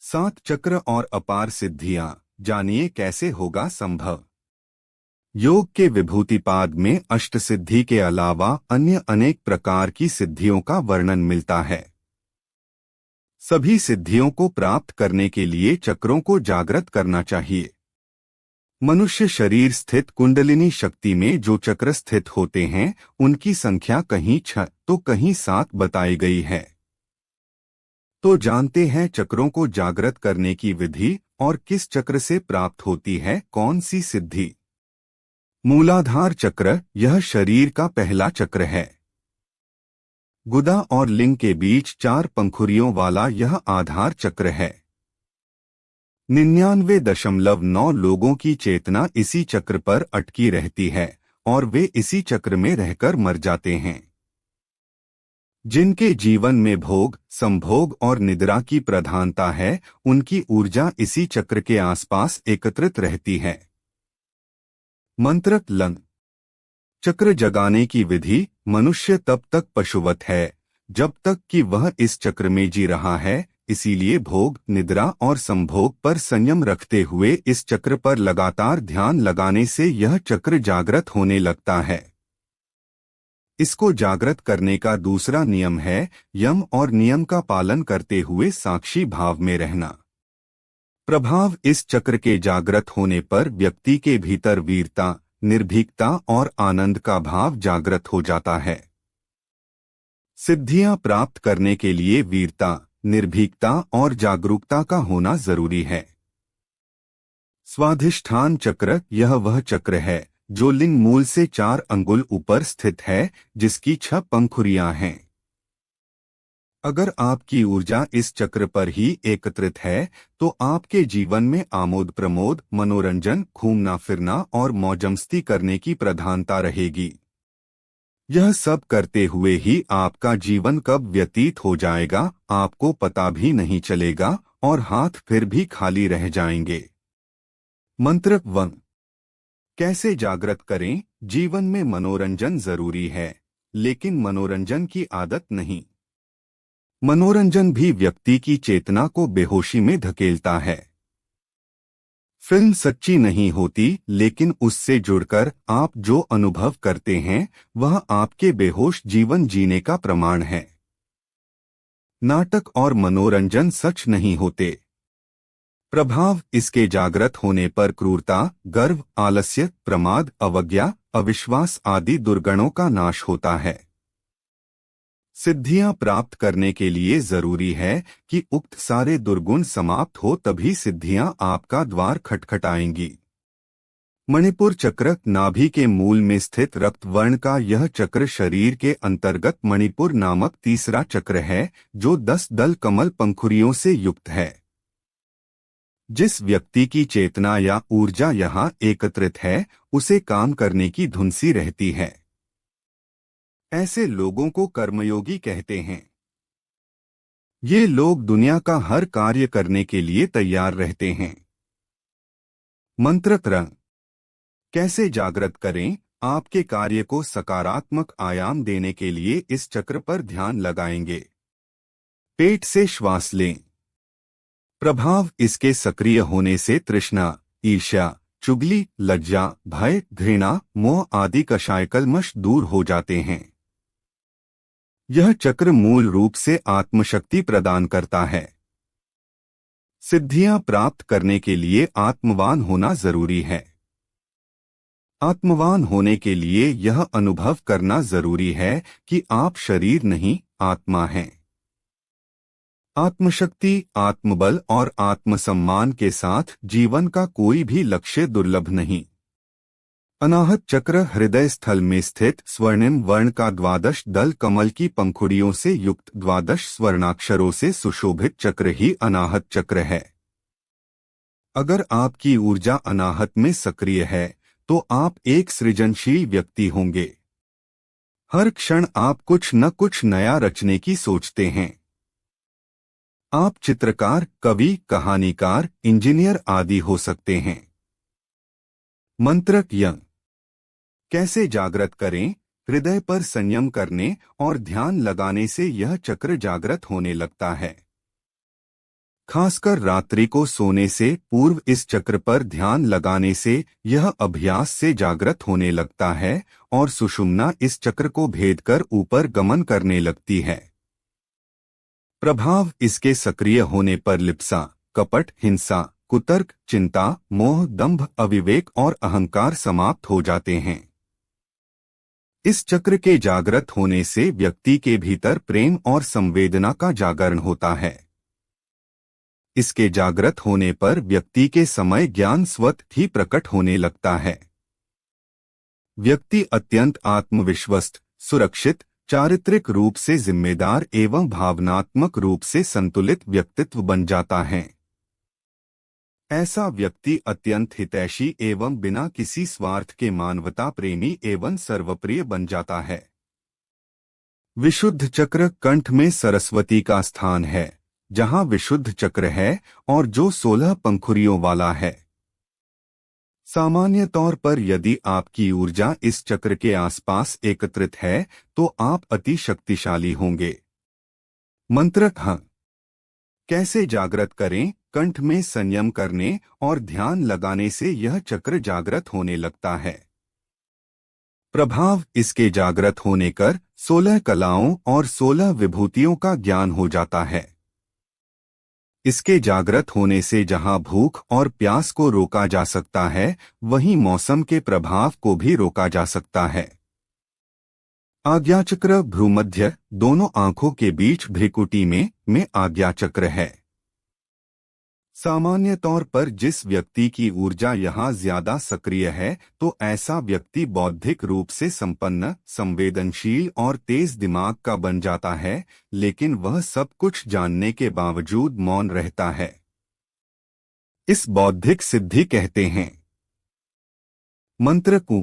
सात चक्र और अपार सिद्धियां, जानिए कैसे होगा संभव। योग के विभूतिपाद में अष्टसिद्धि के अलावा अन्य अनेक प्रकार की सिद्धियों का वर्णन मिलता है। सभी सिद्धियों को प्राप्त करने के लिए चक्रों को जागृत करना चाहिए। मनुष्य शरीर स्थित कुंडलिनी शक्ति में जो चक्र स्थित होते हैं, उनकी संख्या कहीं 6 तो कहीं 7 बताई गई है। तो जानते हैं चक्रों को जागृत करने की विधि और किस चक्र से प्राप्त होती है कौन सी सिद्धि। मूलाधार चक्र, यह शरीर का पहला चक्र है। गुदा और लिंग के बीच 4 पंखुड़ियों वाला यह आधार चक्र है। 99.9 लोगों की चेतना इसी चक्र पर अटकी रहती है और वे इसी चक्र में रहकर मर जाते हैं। जिनके जीवन में भोग, संभोग और निद्रा की प्रधानता है, उनकी ऊर्जा इसी चक्र के आसपास एकत्रित रहती है। मंत्र लं। चक्र जगाने की विधि। मनुष्य तब तक पशुवत है जब तक कि वह इस चक्र में जी रहा है, इसीलिए भोग, निद्रा और संभोग पर संयम रखते हुए इस चक्र पर लगातार ध्यान लगाने से यह चक्र जागृत होने लगता है। इसको जागृत करने का दूसरा नियम है यम और नियम का पालन करते हुए साक्षी भाव में रहना। प्रभाव। इस चक्र के जागृत होने पर व्यक्ति के भीतर वीरता, निर्भीकता और आनंद का भाव जागृत हो जाता है। सिद्धियां प्राप्त करने के लिए वीरता, निर्भीकता और जागरूकता का होना जरूरी है। स्वाधिष्ठान चक्र, यह वह चक्र है जो लिंग मूल से 4 अंगुल ऊपर स्थित है, जिसकी 6 पंखुड़ियां हैं। अगर आपकी ऊर्जा इस चक्र पर ही एकत्रित है तो आपके जीवन में आमोद प्रमोद, मनोरंजन, घूमना फिरना और मौजमस्ती करने की प्रधानता रहेगी। यह सब करते हुए ही आपका जीवन कब व्यतीत हो जाएगा आपको पता भी नहीं चलेगा और हाथ फिर भी खाली रह जाएंगे। मंत्र 1। कैसे जागृत करें। जीवन में मनोरंजन जरूरी है, लेकिन मनोरंजन की आदत नहीं। मनोरंजन भी व्यक्ति की चेतना को बेहोशी में धकेलता है। फिल्म सच्ची नहीं होती, लेकिन उससे जुड़कर आप जो अनुभव करते हैं वह आपके बेहोश जीवन जीने का प्रमाण है। नाटक और मनोरंजन सच नहीं होते। प्रभाव। इसके जागृत होने पर क्रूरता, गर्व, आलस्य, प्रमाद, अवज्ञा, अविश्वास आदि दुर्गुणों का नाश होता है। सिद्धियां प्राप्त करने के लिए जरूरी है कि उक्त सारे दुर्गुण समाप्त हो, तभी सिद्धियां आपका द्वार खटखटाएंगी। मणिपुर चक्र। नाभि के मूल में स्थित रक्त वर्ण का यह चक्र शरीर के अंतर्गत मणिपुर नामक तीसरा चक्र है, जो 10 दल कमल पंखुड़ियों से युक्त है। जिस व्यक्ति की चेतना या ऊर्जा यहाँ एकत्रित है, उसे काम करने की धुन सी रहती है। ऐसे लोगों को कर्मयोगी कहते हैं। ये लोग दुनिया का हर कार्य करने के लिए तैयार रहते हैं। मंत्र 3। कैसे जागृत करें। आपके कार्य को सकारात्मक आयाम देने के लिए इस चक्र पर ध्यान लगाएंगे। पेट से श्वास लें। प्रभाव। इसके सक्रिय होने से तृष्णा, ईर्ष्या, चुगली, लज्जा, भय, घृणा, मोह आदि कषायकल्मष दूर हो जाते हैं। यह चक्र मूल रूप से आत्मशक्ति प्रदान करता है। सिद्धियां प्राप्त करने के लिए आत्मवान होना जरूरी है। आत्मवान होने के लिए यह अनुभव करना जरूरी है कि आप शरीर नहीं, आत्मा हैं। आत्मशक्ति, आत्मबल और आत्मसम्मान के साथ जीवन का कोई भी लक्ष्य दुर्लभ नहीं। अनाहत चक्र। हृदय स्थल में स्थित स्वर्णिम वर्ण का 12 दल कमल की पंखुड़ियों से युक्त 12 स्वर्णाक्षरों से सुशोभित चक्र ही अनाहत चक्र है। अगर आपकी ऊर्जा अनाहत में सक्रिय है तो आप एक सृजनशील व्यक्ति होंगे। हर क्षण आप कुछ न कुछ नया रचने की सोचते हैं। आप चित्रकार, कवि, कहानीकार, इंजीनियर आदि हो सकते हैं। मंत्र यं। कैसे जागृत करें। हृदय पर संयम करने और ध्यान लगाने से यह चक्र जागृत होने लगता है। खासकर रात्रि को सोने से पूर्व इस चक्र पर ध्यान लगाने से यह अभ्यास से जागृत होने लगता है और सुषुम्ना इस चक्र को भेद कर ऊपर गमन करने लगती है। प्रभाव इसके सक्रिय होने पर लिप्सा, कपट, हिंसा, कुतर्क, चिंता, मोह, दंभ, अविवेक और अहंकार समाप्त हो जाते हैं। इस चक्र के जागृत होने से व्यक्ति के भीतर प्रेम और संवेदना का जागरण होता है। इसके जागृत होने पर व्यक्ति के समय ज्ञान स्वतः ही प्रकट होने लगता है। व्यक्ति अत्यंत आत्मविश्वस्त, सुरक्षित, चारित्रिक रूप से जिम्मेदार एवं भावनात्मक रूप से संतुलित व्यक्तित्व बन जाता है। ऐसा व्यक्ति अत्यंत हितैषी एवं बिना किसी स्वार्थ के मानवता प्रेमी एवं सर्वप्रिय बन जाता है। विशुद्ध चक्र कंठ में सरस्वती का स्थान है, जहां विशुद्ध चक्र है और जो 16 पंखुड़ियों वाला है। सामान्य तौर पर यदि आपकी ऊर्जा इस चक्र के आसपास एकत्रित है तो आप अति शक्तिशाली होंगे। मंत्र हाँ। कैसे जागृत करें? कंठ में संयम करने और ध्यान लगाने से यह चक्र जागृत होने लगता है। प्रभाव इसके जागृत होने कर 16 कलाओं और 16 विभूतियों का ज्ञान हो जाता है। इसके जागृत होने से जहां भूख और प्यास को रोका जा सकता है, वहीं मौसम के प्रभाव को भी रोका जा सकता है। आज्ञाचक्र भ्रूमध्य दोनों आंखों के बीच भ्रिकुटी में आज्ञाचक्र है। सामान्य तौर पर जिस व्यक्ति की ऊर्जा यहाँ ज्यादा सक्रिय है तो ऐसा व्यक्ति बौद्धिक रूप से संपन्न, संवेदनशील और तेज दिमाग का बन जाता है, लेकिन वह सब कुछ जानने के बावजूद मौन रहता है। इस बौद्धिक सिद्धि कहते हैं। मंत्र को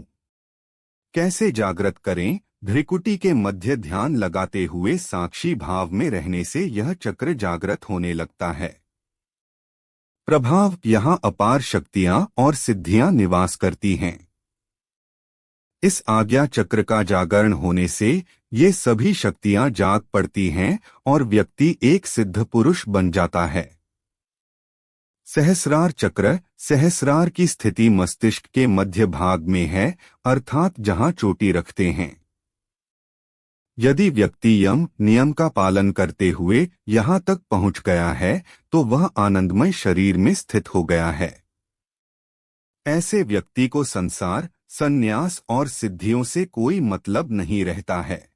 कैसे जागृत करें? भ्रिकुटी के मध्य ध्यान लगाते हुए साक्षी भाव में रहने से यह चक्र जागृत होने लगता है। प्रभाव यहाँ अपार शक्तियां और सिद्धियां निवास करती हैं। इस आज्ञा चक्र का जागरण होने से ये सभी शक्तियां जाग पड़ती हैं और व्यक्ति एक सिद्ध पुरुष बन जाता है। सहस्रार चक्र सहस्रार की स्थिति मस्तिष्क के मध्य भाग में है, अर्थात जहां चोटी रखते हैं। यदि व्यक्ति यम नियम का पालन करते हुए यहाँ तक पहुँच गया है तो वह आनंदमय शरीर में स्थित हो गया है। ऐसे व्यक्ति को संसार, संन्यास और सिद्धियों से कोई मतलब नहीं रहता है।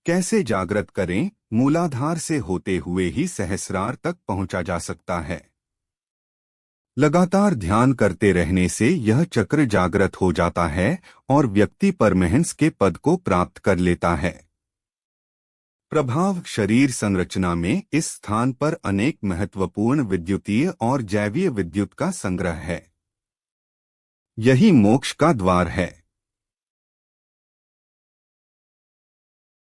कैसे जागृत करें? मूलाधार से होते हुए ही सहस्रार तक पहुंचा जा सकता है। लगातार ध्यान करते रहने से यह चक्र जागृत हो जाता है और व्यक्ति परमहंस के पद को प्राप्त कर लेता है। प्रभाव शरीर संरचना में इस स्थान पर अनेक महत्वपूर्ण विद्युतीय और जैवीय विद्युत का संग्रह है। यही मोक्ष का द्वार है।